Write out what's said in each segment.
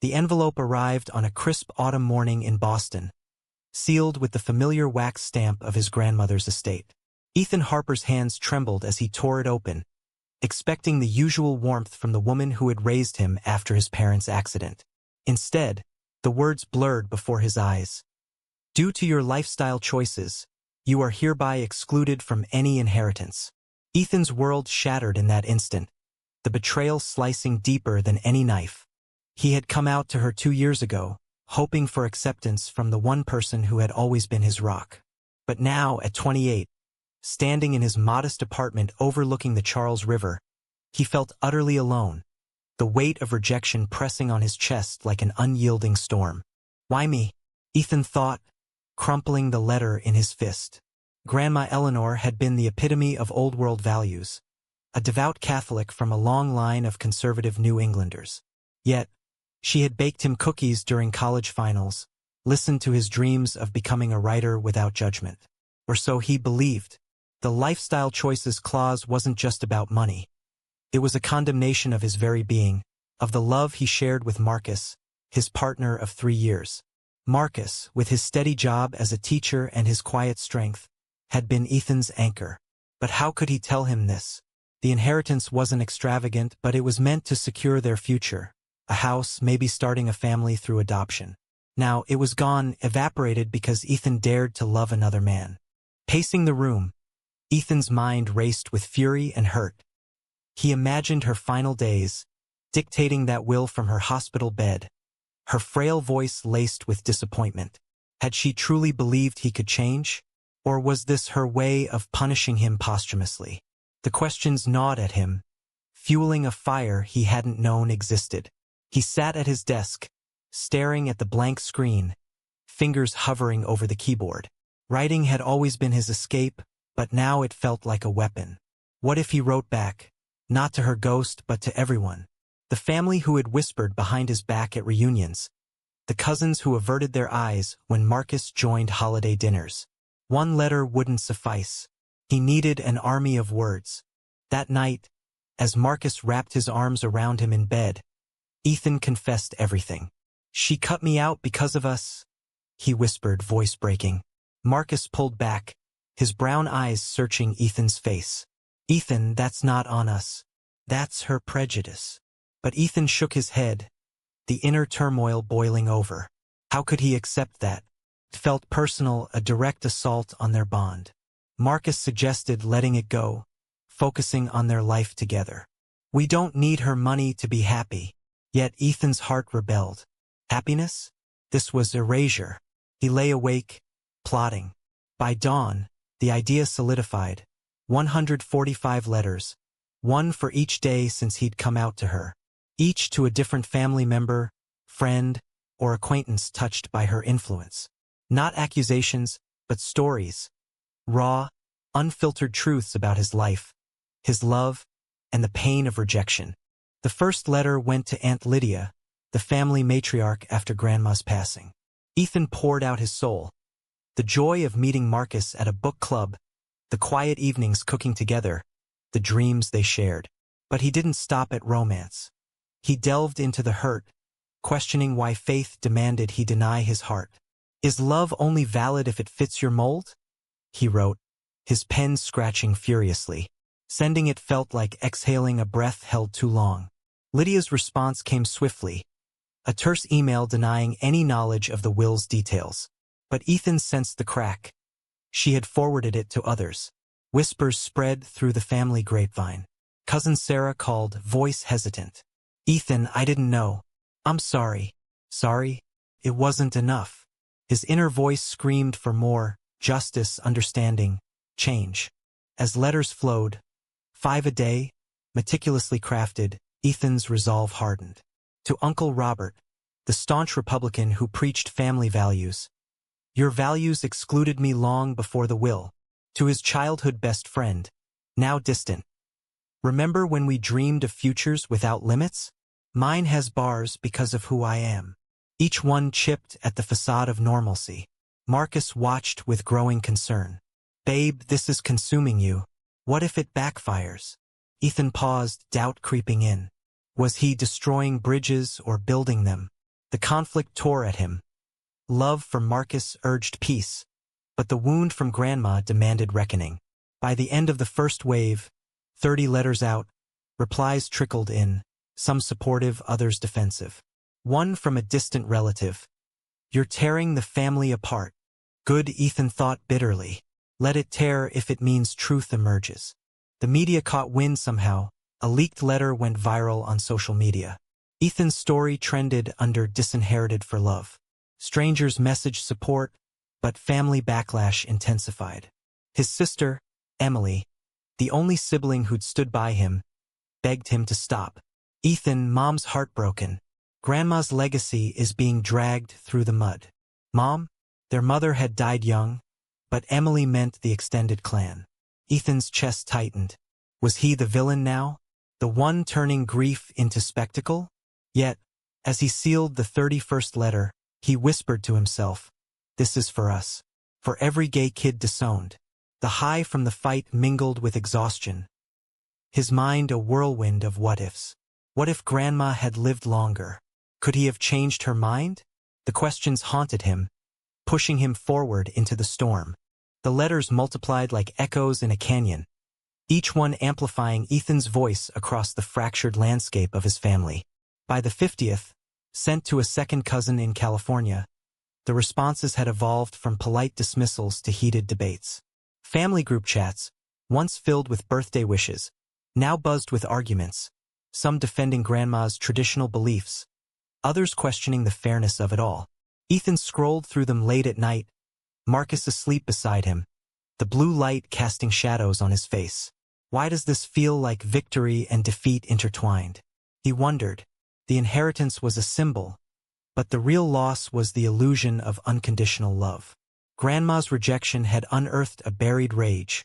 The envelope arrived on a crisp autumn morning in Boston, sealed with the familiar wax stamp of his grandmother's estate. Ethan Harper's hands trembled as he tore it open, expecting the usual warmth from the woman who had raised him after his parents' accident. Instead, the words blurred before his eyes. Due to your lifestyle choices, you are hereby excluded from any inheritance. Ethan's world shattered in that instant, the betrayal slicing deeper than any knife. He had come out to her 2 years ago, hoping for acceptance from the one person who had always been his rock. But now, at 28, standing in his modest apartment overlooking the Charles River, he felt utterly alone, the weight of rejection pressing on his chest like an unyielding storm. Why me? Ethan thought, crumpling the letter in his fist. Grandma Eleanor had been the epitome of old-world values, a devout Catholic from a long line of conservative New Englanders. Yet, she had baked him cookies during college finals, listened to his dreams of becoming a writer without judgment. Or so he believed. The lifestyle choices clause wasn't just about money. It was a condemnation of his very being, of the love he shared with Marcus, his partner of 3 years. Marcus, with his steady job as a teacher and his quiet strength, had been Ethan's anchor. But how could he tell him this? The inheritance wasn't extravagant, but it was meant to secure their future. A house, maybe starting a family through adoption. Now, it was gone, evaporated because Ethan dared to love another man. Pacing the room, Ethan's mind raced with fury and hurt. He imagined her final days, dictating that will from her hospital bed, her frail voice laced with disappointment. Had she truly believed he could change? Or was this her way of punishing him posthumously? The questions gnawed at him, fueling a fire he hadn't known existed. He sat at his desk, staring at the blank screen, fingers hovering over the keyboard. Writing had always been his escape, but now it felt like a weapon. What if he wrote back, not to her ghost but to everyone? The family who had whispered behind his back at reunions, the cousins who averted their eyes when Marcus joined holiday dinners. One letter wouldn't suffice. He needed an army of words. That night, as Marcus wrapped his arms around him in bed, Ethan confessed everything. "She cut me out because of us," he whispered, voice breaking. Marcus pulled back, his brown eyes searching Ethan's face. "Ethan, that's not on us. That's her prejudice." But Ethan shook his head, the inner turmoil boiling over. How could he accept that? It felt personal, a direct assault on their bond. Marcus suggested letting it go, focusing on their life together. "We don't need her money to be happy." Yet Ethan's heart rebelled. Happiness? This was erasure. He lay awake, plotting. By dawn, the idea solidified. 145 letters, one for each day since he'd come out to her. Each to a different family member, friend, or acquaintance touched by her influence. Not accusations, but stories. Raw, unfiltered truths about his life, his love, and the pain of rejection. The first letter went to Aunt Lydia, the family matriarch after Grandma's passing. Ethan poured out his soul. The joy of meeting Marcus at a book club, the quiet evenings cooking together, the dreams they shared. But he didn't stop at romance. He delved into the hurt, questioning why faith demanded he deny his heart. "Is love only valid if it fits your mold?" he wrote, his pen scratching furiously. Sending it felt like exhaling a breath held too long. Lydia's response came swiftly, a terse email denying any knowledge of the will's details. But Ethan sensed the crack. She had forwarded it to others. Whispers spread through the family grapevine. Cousin Sarah called, voice hesitant. "Ethan, I didn't know. I'm sorry." Sorry? It wasn't enough. His inner voice screamed for more, justice, understanding, change. As letters flowed, 5 a day, meticulously crafted, Ethan's resolve hardened. To Uncle Robert, the staunch Republican who preached family values. "Your values excluded me long before the will." To his childhood best friend, now distant. "Remember when we dreamed of futures without limits? Mine has bars because of who I am." Each one chipped at the facade of normalcy. Marcus watched with growing concern. "Babe, this is consuming you. What if it backfires?" Ethan paused, doubt creeping in. Was he destroying bridges or building them? The conflict tore at him. Love for Marcus urged peace, but the wound from Grandma demanded reckoning. By the end of the first wave, 30 letters out, replies trickled in, some supportive, others defensive. One from a distant relative. "You're tearing the family apart." Good, Ethan thought bitterly. Let it tear if it means truth emerges. The media caught wind somehow. A leaked letter went viral on social media. Ethan's story trended under Disinherited for Love. Strangers messaged support, but family backlash intensified. His sister, Emily, the only sibling who'd stood by him, begged him to stop. "Ethan, Mom's heartbroken. Grandma's legacy is being dragged through the mud." Mom? Their mother had died young, but Emily meant the extended clan. Ethan's chest tightened. Was he the villain now? The one turning grief into spectacle? Yet, as he sealed the 31st letter, he whispered to himself, "This is for us. For every gay kid disowned." The high from the fight mingled with exhaustion. His mind a whirlwind of what-ifs. What if Grandma had lived longer? Could he have changed her mind? The questions haunted him, pushing him forward into the storm. The letters multiplied like echoes in a canyon, each one amplifying Ethan's voice across the fractured landscape of his family. By the 50th, sent to a second cousin in California, the responses had evolved from polite dismissals to heated debates. Family group chats, once filled with birthday wishes, now buzzed with arguments, some defending Grandma's traditional beliefs, others questioning the fairness of it all. Ethan scrolled through them late at night, Marcus asleep beside him, the blue light casting shadows on his face. Why does this feel like victory and defeat intertwined? He wondered. The inheritance was a symbol, but the real loss was the illusion of unconditional love. Grandma's rejection had unearthed a buried rage,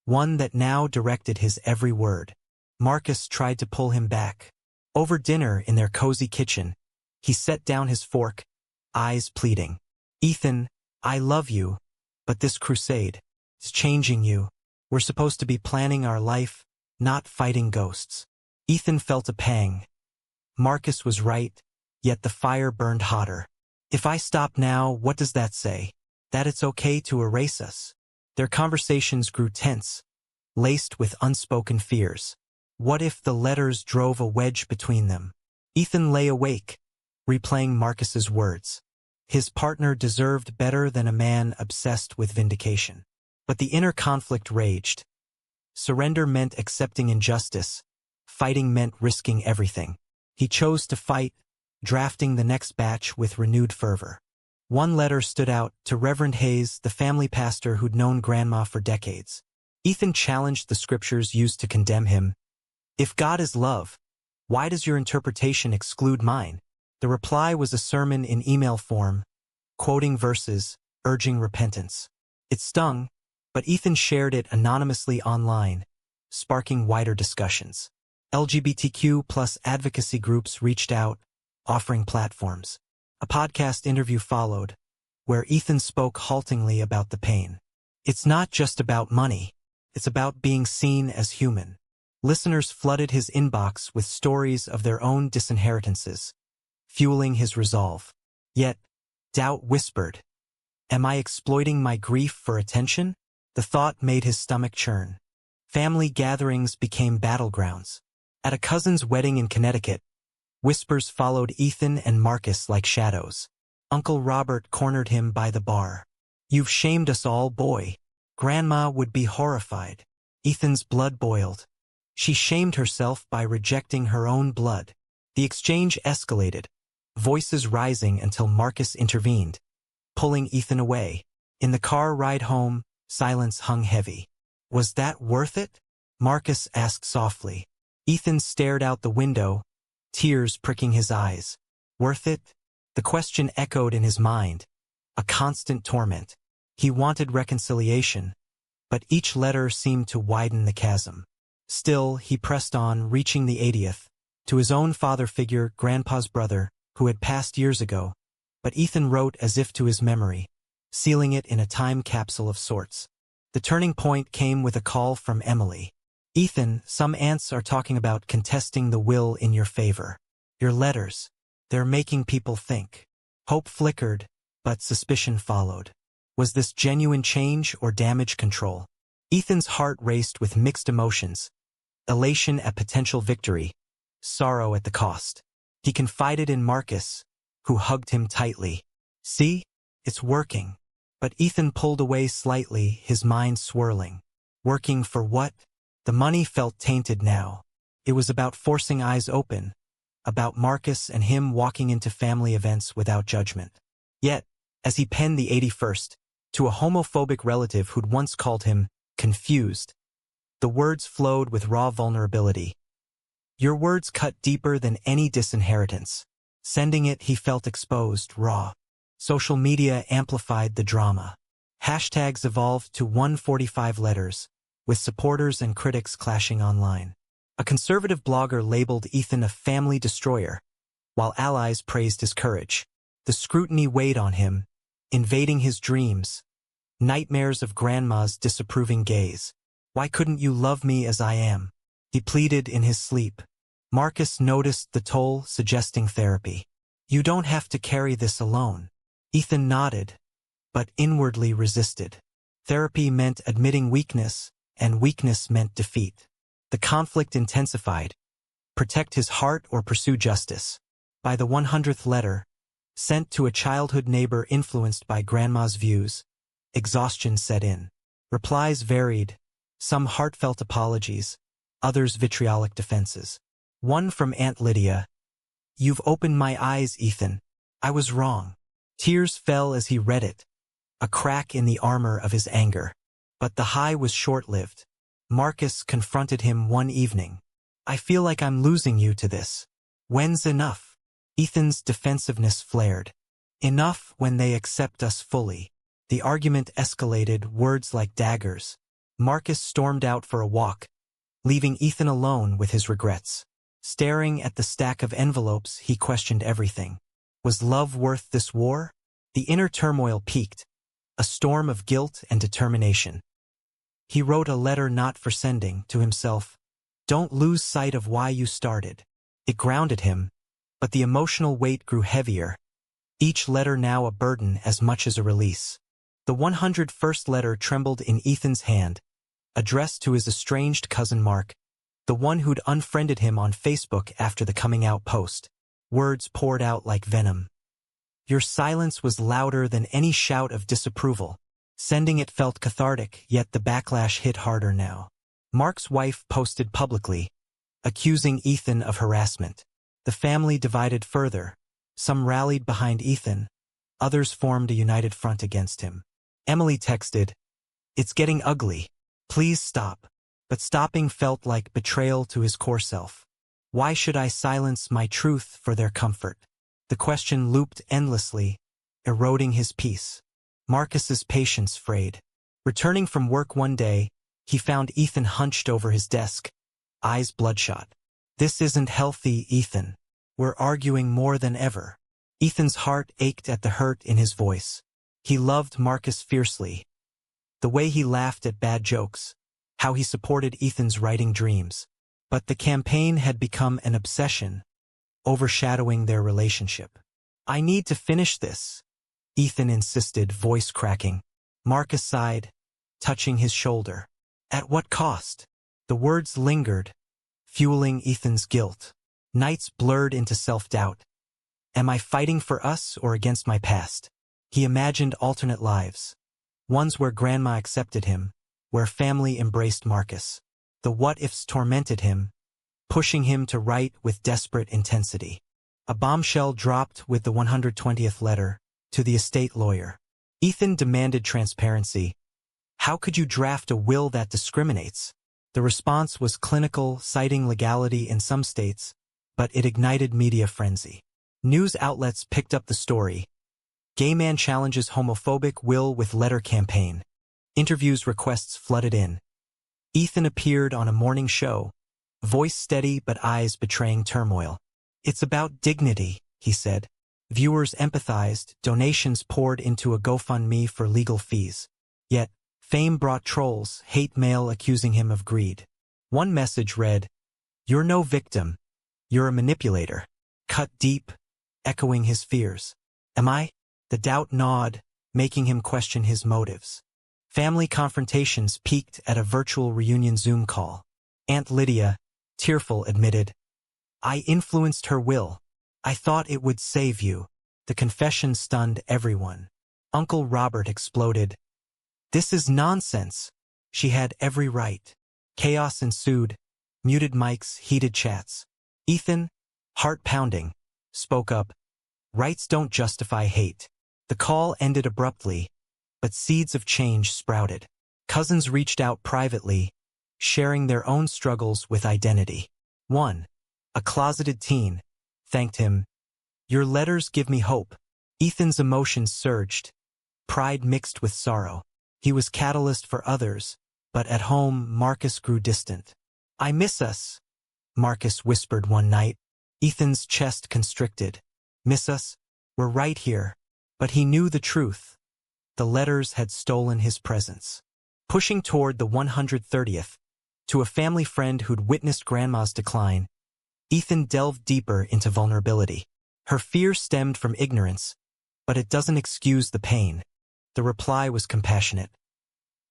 one that now directed his every word. Marcus tried to pull him back. Over dinner in their cozy kitchen, he set down his fork, eyes pleading. "Ethan, I love you, but this crusade is changing you. We're supposed to be planning our life, not fighting ghosts." Ethan felt a pang. Marcus was right, yet the fire burned hotter. If I stop now, what does that say? That it's okay to erase us? Their conversations grew tense, laced with unspoken fears. What if the letters drove a wedge between them? Ethan lay awake, replaying Marcus's words. His partner deserved better than a man obsessed with vindication. But the inner conflict raged. Surrender meant accepting injustice. Fighting meant risking everything. He chose to fight, drafting the next batch with renewed fervor. One letter stood out, to Reverend Hayes, the family pastor who'd known Grandma for decades. Ethan challenged the scriptures used to condemn him. "If God is love, why does your interpretation exclude mine?" The reply was a sermon in email form, quoting verses, urging repentance. It stung, but Ethan shared it anonymously online, sparking wider discussions. LGBTQ+ advocacy groups reached out, offering platforms. A podcast interview followed, where Ethan spoke haltingly about the pain. "It's not just about money. It's about being seen as human." Listeners flooded his inbox with stories of their own disinheritances, fueling his resolve. Yet, doubt whispered, "Am I exploiting my grief for attention?" The thought made his stomach churn. Family gatherings became battlegrounds. At a cousin's wedding in Connecticut, whispers followed Ethan and Marcus like shadows. Uncle Robert cornered him by the bar. "You've shamed us all, boy." Grandma would be horrified. Ethan's blood boiled. She shamed herself by rejecting her own blood. The exchange escalated, voices rising until Marcus intervened, pulling Ethan away. In the car ride home, silence hung heavy. "Was that worth it?" Marcus asked softly. Ethan stared out the window, tears pricking his eyes. Worth it? The question echoed in his mind, a constant torment. He wanted reconciliation, but each letter seemed to widen the chasm. Still, he pressed on, reaching the 80th, to his own father figure, Grandpa's brother, who had passed years ago, but Ethan wrote as if to his memory, sealing it in a time capsule of sorts. The turning point came with a call from Emily. "Ethan, some aunts are talking about contesting the will in your favor. Your letters. They're making people think. Hope flickered, but suspicion followed. Was this genuine change or damage control? Ethan's heart raced with mixed emotions. Elation at potential victory, sorrow at the cost. He confided in Marcus, who hugged him tightly. See? It's working. But Ethan pulled away slightly, his mind swirling. Working for what? The money felt tainted now. It was about forcing eyes open, about Marcus and him walking into family events without judgment. Yet, as he penned the 81st, to a homophobic relative who'd once called him confused, the words flowed with raw vulnerability. Your words cut deeper than any disinheritance. Sending it, he felt exposed, raw. Social media amplified the drama. Hashtags evolved to 145 letters, with supporters and critics clashing online. A conservative blogger labeled Ethan a family destroyer, while allies praised his courage. The scrutiny weighed on him, invading his dreams, nightmares of grandma's disapproving gaze. Why couldn't you love me as I am? He pleaded in his sleep. Marcus noticed the toll, suggesting therapy. You don't have to carry this alone. Ethan nodded, but inwardly resisted. Therapy meant admitting weakness, and weakness meant defeat. The conflict intensified. Protect his heart or pursue justice. By the 100th letter, sent to a childhood neighbor influenced by grandma's views, exhaustion set in. Replies varied, some heartfelt apologies, others vitriolic defenses. One from Aunt Lydia. You've opened my eyes, Ethan. I was wrong. Tears fell as he read it, a crack in the armor of his anger. But the high was short-lived. Marcus confronted him one evening. I feel like I'm losing you to this. When's enough? Ethan's defensiveness flared. Enough when they accept us fully. The argument escalated, words like daggers. Marcus stormed out for a walk, leaving Ethan alone with his regrets. Staring at the stack of envelopes, he questioned everything. Was love worth this war? The inner turmoil peaked, a storm of guilt and determination. He wrote a letter not for sending to himself. Don't lose sight of why you started. It grounded him, but the emotional weight grew heavier, each letter now a burden as much as a release. The 101st letter trembled in Ethan's hand, addressed to his estranged cousin Mark, the one who'd unfriended him on Facebook after the coming out post. Words poured out like venom. Your silence was louder than any shout of disapproval. Sending it felt cathartic, yet the backlash hit harder now. Mark's wife posted publicly, accusing Ethan of harassment. The family divided further. Some rallied behind Ethan, others formed a united front against him. Emily texted, "It's getting ugly. Please stop." But stopping felt like betrayal to his core self. Why should I silence my truth for their comfort? The question looped endlessly, eroding his peace. Marcus's patience frayed. Returning from work one day, he found Ethan hunched over his desk, eyes bloodshot. This isn't healthy, Ethan. We're arguing more than ever. Ethan's heart ached at the hurt in his voice. He loved Marcus fiercely. The way he laughed at bad jokes, how he supported Ethan's writing dreams. But the campaign had become an obsession, overshadowing their relationship. I need to finish this, Ethan insisted, voice cracking. Marcus sighed, touching his shoulder. At what cost? The words lingered, fueling Ethan's guilt. Nights blurred into self-doubt. Am I fighting for us or against my past? He imagined alternate lives. Ones where grandma accepted him, where family embraced Marcus. The what-ifs tormented him, pushing him to write with desperate intensity. A bombshell dropped with the 120th letter, to the estate lawyer. Ethan demanded transparency. How could you draft a will that discriminates? The response was clinical, citing legality in some states, but it ignited media frenzy. News outlets picked up the story. Gay man challenges homophobic will with letter campaign. Interviews requests flooded in. Ethan appeared on a morning show, voice steady but eyes betraying turmoil. It's about dignity, he said. Viewers empathized, donations poured into a GoFundMe for legal fees. Yet, fame brought trolls, hate mail accusing him of greed. One message read, "You're no victim. You're a manipulator." Cut deep, echoing his fears. Am I? The doubt gnawed, making him question his motives. Family confrontations peaked at a virtual reunion Zoom call. Aunt Lydia, tearful, admitted, I influenced her will. I thought it would save you. The confession stunned everyone. Uncle Robert exploded. This is nonsense. She had every right. Chaos ensued. Muted mics, heated chats. Ethan, heart pounding, spoke up. Rights don't justify hate. The call ended abruptly, but seeds of change sprouted. Cousins reached out privately, sharing their own struggles with identity. One, a closeted teen, thanked him. Your letters give me hope. Ethan's emotions surged, pride mixed with sorrow. He was catalyst for others, but at home Marcus grew distant. I miss us, Marcus whispered one night. Ethan's chest constricted. Miss us? We're right here. But he knew the truth. The letters had stolen his presence. Pushing toward the 130th, to a family friend who'd witnessed Grandma's decline, Ethan delved deeper into vulnerability. Her fear stemmed from ignorance, but it doesn't excuse the pain. The reply was compassionate.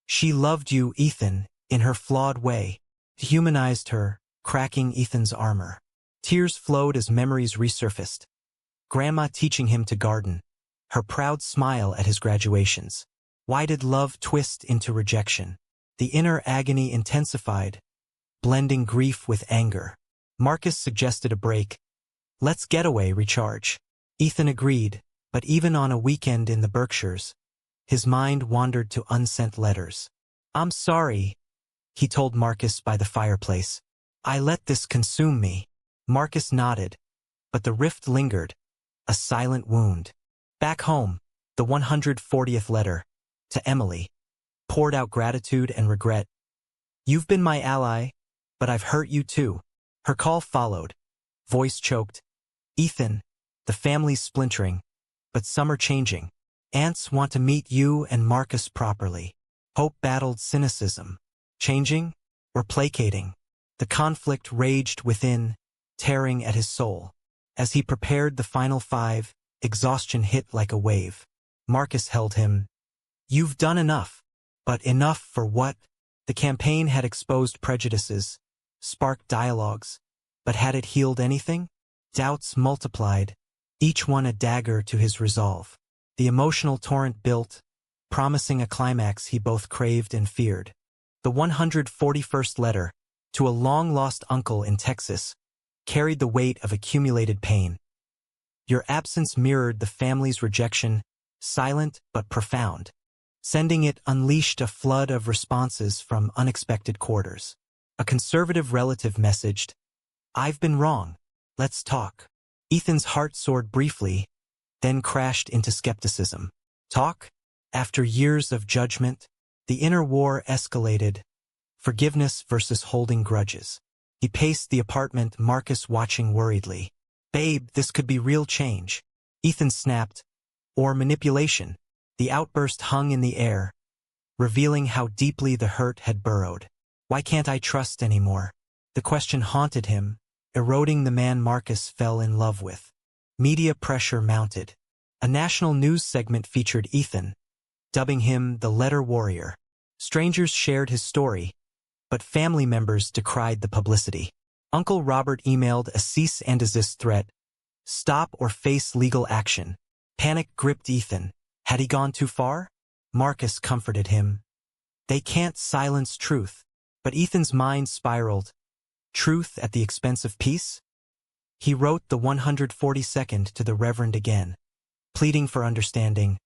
She loved you, Ethan, in her flawed way. He humanized her, cracking Ethan's armor. Tears flowed as memories resurfaced. Grandma teaching him to garden. Her proud smile at his graduations. Why did love twist into rejection? The inner agony intensified, blending grief with anger. Marcus suggested a break. Let's get away, recharge. Ethan agreed, but even on a weekend in the Berkshires, his mind wandered to unsent letters. I'm sorry, he told Marcus by the fireplace. I let this consume me. Marcus nodded, but the rift lingered, a silent wound. Back home, the 140th letter, to Emily, poured out gratitude and regret. You've been my ally, but I've hurt you too. Her call followed, voice choked. Ethan, the family's splintering, but some are changing. Aunts want to meet you and Marcus properly. Hope battled cynicism. Changing or placating? The conflict raged within, tearing at his soul. As he prepared the final five, exhaustion hit like a wave. Marcus held him. You've done enough. But enough for what? The campaign had exposed prejudices, sparked dialogues. But had it healed anything? Doubts multiplied, each one a dagger to his resolve. The emotional torrent built, promising a climax he both craved and feared. The 141st letter, to a long-lost uncle in Texas, carried the weight of accumulated pain. Your absence mirrored the family's rejection, silent but profound. Sending it unleashed a flood of responses from unexpected quarters. A conservative relative messaged, I've been wrong. Let's talk. Ethan's heart soared briefly, then crashed into skepticism. Talk? After years of judgment, the inner war escalated. Forgiveness versus holding grudges. He paced the apartment, Marcus watching worriedly. Babe, this could be real change. Ethan snapped. Or manipulation. The outburst hung in the air, revealing how deeply the hurt had burrowed. Why can't I trust anymore? The question haunted him, eroding the man Marcus fell in love with. Media pressure mounted. A national news segment featured Ethan, dubbing him the letter warrior. Strangers shared his story, but family members decried the publicity. Uncle Robert emailed a cease and desist threat. Stop or face legal action. Panic gripped Ethan. Had he gone too far? Marcus comforted him. They can't silence truth. But Ethan's mind spiraled. Truth at the expense of peace? He wrote the 142nd to the Reverend again, pleading for understanding.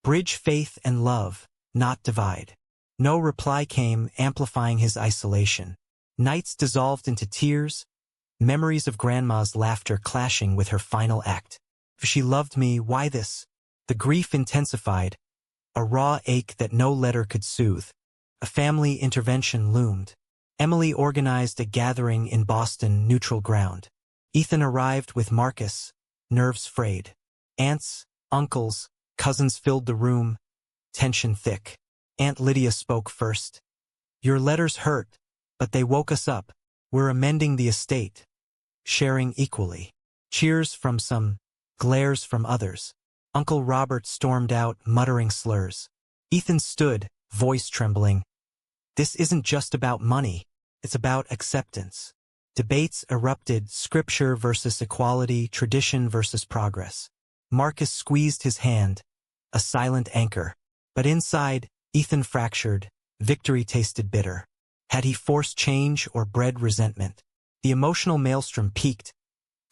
Bridge faith and love, not divide. No reply came, amplifying his isolation. Nights dissolved into tears, memories of Grandma's laughter clashing with her final act. If she loved me, why this? The grief intensified, a raw ache that no letter could soothe. A family intervention loomed. Emily organized a gathering in Boston, neutral ground. Ethan arrived with Marcus, nerves frayed. Aunts, uncles, cousins filled the room, tension thick. Aunt Lydia spoke first. Your letters hurt, but they woke us up. We're amending the estate, sharing equally. Cheers from some glares from others. Uncle Robert stormed out, muttering slurs. Ethan stood, voice trembling. This isn't just about money. It's about acceptance. Debates erupted, scripture versus equality, tradition versus progress. Marcus squeezed his hand, a silent anchor. But inside, Ethan fractured. Victory tasted bitter. Had he forced change or bred resentment? The emotional maelstrom peaked,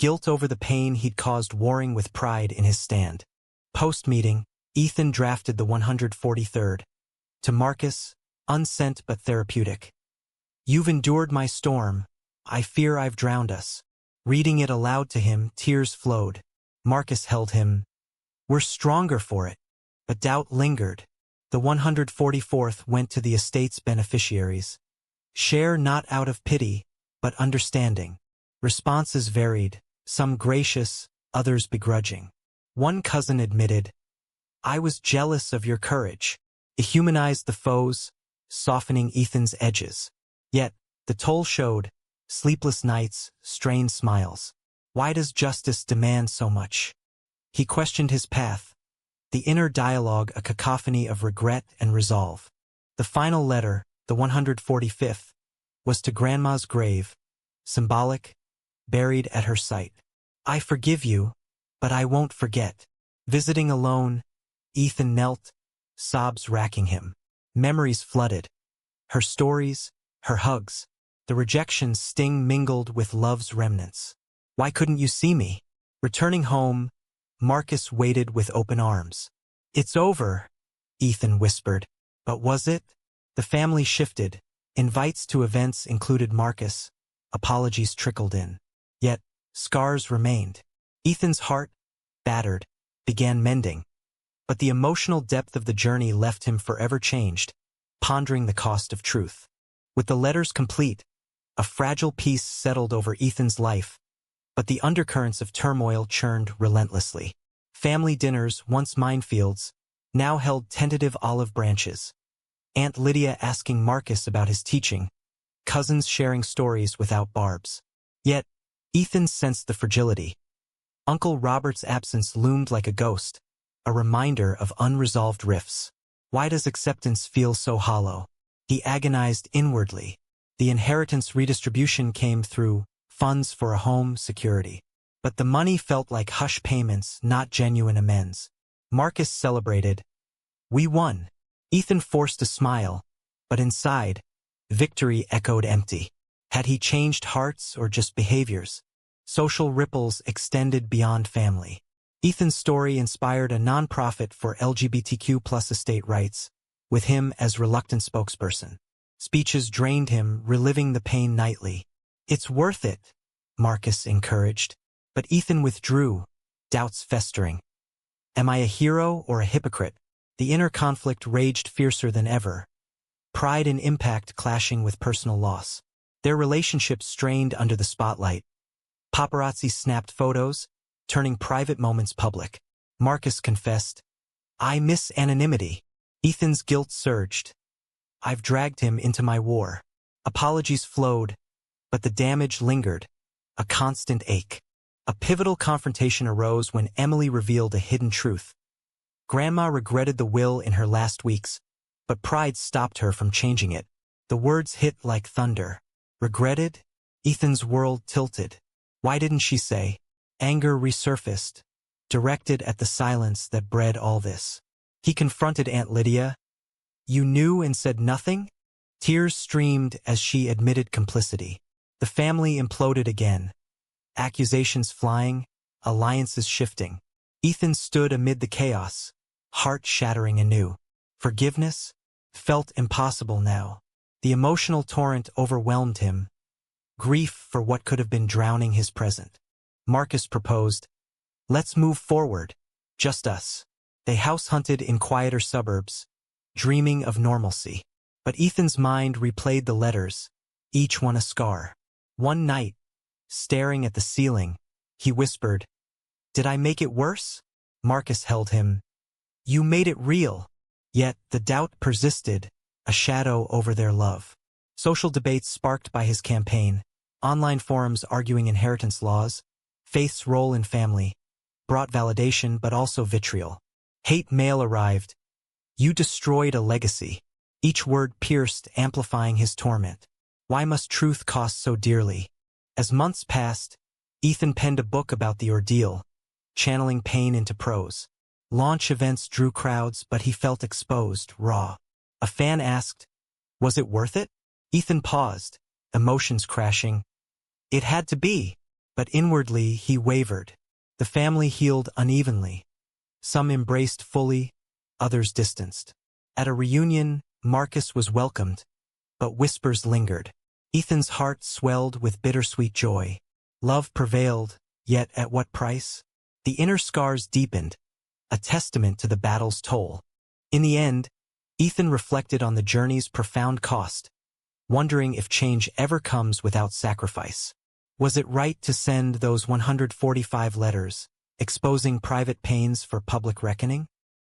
guilt over the pain he'd caused warring with pride in his stand. Post-meeting, Ethan drafted the 143rd. To Marcus, unsent but therapeutic. You've endured my storm. I fear I've drowned us. Reading it aloud to him, tears flowed. Marcus held him. We're stronger for it. But doubt lingered. The 144th went to the estate's beneficiaries. Share not out of pity, but understanding. Responses varied, some gracious, others begrudging. One cousin admitted, I was jealous of your courage. It humanized the foes, softening Ethan's edges. Yet, the toll showed, sleepless nights, strained smiles. Why does justice demand so much? He questioned his path, the inner dialogue a cacophony of regret and resolve. The final letter, the 145th, was to Grandma's grave, symbolic, buried at her site. I forgive you, but I won't forget. Visiting alone, Ethan knelt, sobs racking him. Memories flooded. Her stories, her hugs, the rejection's sting mingled with love's remnants. Why couldn't you see me? Returning home, Marcus waited with open arms. It's over, Ethan whispered. But was it? The family shifted. Invites to events included Marcus. Apologies trickled in. Yet, scars remained. Ethan's heart, battered, began mending. But the emotional depth of the journey left him forever changed, pondering the cost of truth. With the letters complete, a fragile peace settled over Ethan's life, but the undercurrents of turmoil churned relentlessly. Family dinners, once minefields, now held tentative olive branches. Aunt Lydia asking Marcus about his teaching, cousins sharing stories without barbs. Yet, Ethan sensed the fragility. Uncle Robert's absence loomed like a ghost, a reminder of unresolved rifts. Why does acceptance feel so hollow? He agonized inwardly. The inheritance redistribution came through funds for a home, security. But the money felt like hush payments, not genuine amends. Marcus celebrated. We won. Ethan forced a smile, but inside, victory echoed empty. Had he changed hearts or just behaviors? Social ripples extended beyond family. Ethan's story inspired a nonprofit for LGBTQ+ estate rights, with him as reluctant spokesperson. Speeches drained him, reliving the pain nightly. It's worth it, Marcus encouraged. But Ethan withdrew, doubts festering. Am I a hero or a hypocrite? The inner conflict raged fiercer than ever. Pride and impact clashing with personal loss. Their relationship strained under the spotlight. Paparazzi snapped photos, turning private moments public. Marcus confessed, I miss anonymity. Ethan's guilt surged. I've dragged him into my war. Apologies flowed, but the damage lingered, a constant ache. A pivotal confrontation arose when Emily revealed a hidden truth. Grandma regretted the will in her last weeks, but pride stopped her from changing it. The words hit like thunder. Regretted? Ethan's world tilted. Why didn't she say? Anger resurfaced, directed at the silence that bred all this. He confronted Aunt Lydia. You knew and said nothing? Tears streamed as she admitted complicity. The family imploded again. Accusations flying, alliances shifting. Ethan stood amid the chaos, heart shattering anew. Forgiveness felt impossible now. The emotional torrent overwhelmed him. Grief for what could have been drowning his present. Marcus proposed, let's move forward, just us. They house-hunted in quieter suburbs, dreaming of normalcy. But Ethan's mind replayed the letters, each one a scar. One night, staring at the ceiling, he whispered, did I make it worse? Marcus held him. You made it real. Yet the doubt persisted, a shadow over their love. Social debates sparked by his campaign, online forums arguing inheritance laws, faith's role in family. brought validation but also vitriol. Hate mail arrived. You destroyed a legacy. Each word pierced, amplifying his torment. Why must truth cost so dearly? As months passed, Ethan penned a book about the ordeal, channeling pain into prose. Launch events drew crowds, but he felt exposed, raw. A fan asked, "Was it worth it?" Ethan paused, emotions crashing. It had to be, but inwardly he wavered. The family healed unevenly. Some embraced fully, others distanced. At a reunion, Marcus was welcomed, but whispers lingered. Ethan's heart swelled with bittersweet joy. Love prevailed, yet at what price? The inner scars deepened, a testament to the battle's toll. In the end, Ethan reflected on the journey's profound cost, wondering if change ever comes without sacrifice. Was it right to send those 145 letters, exposing private pains for public reckoning?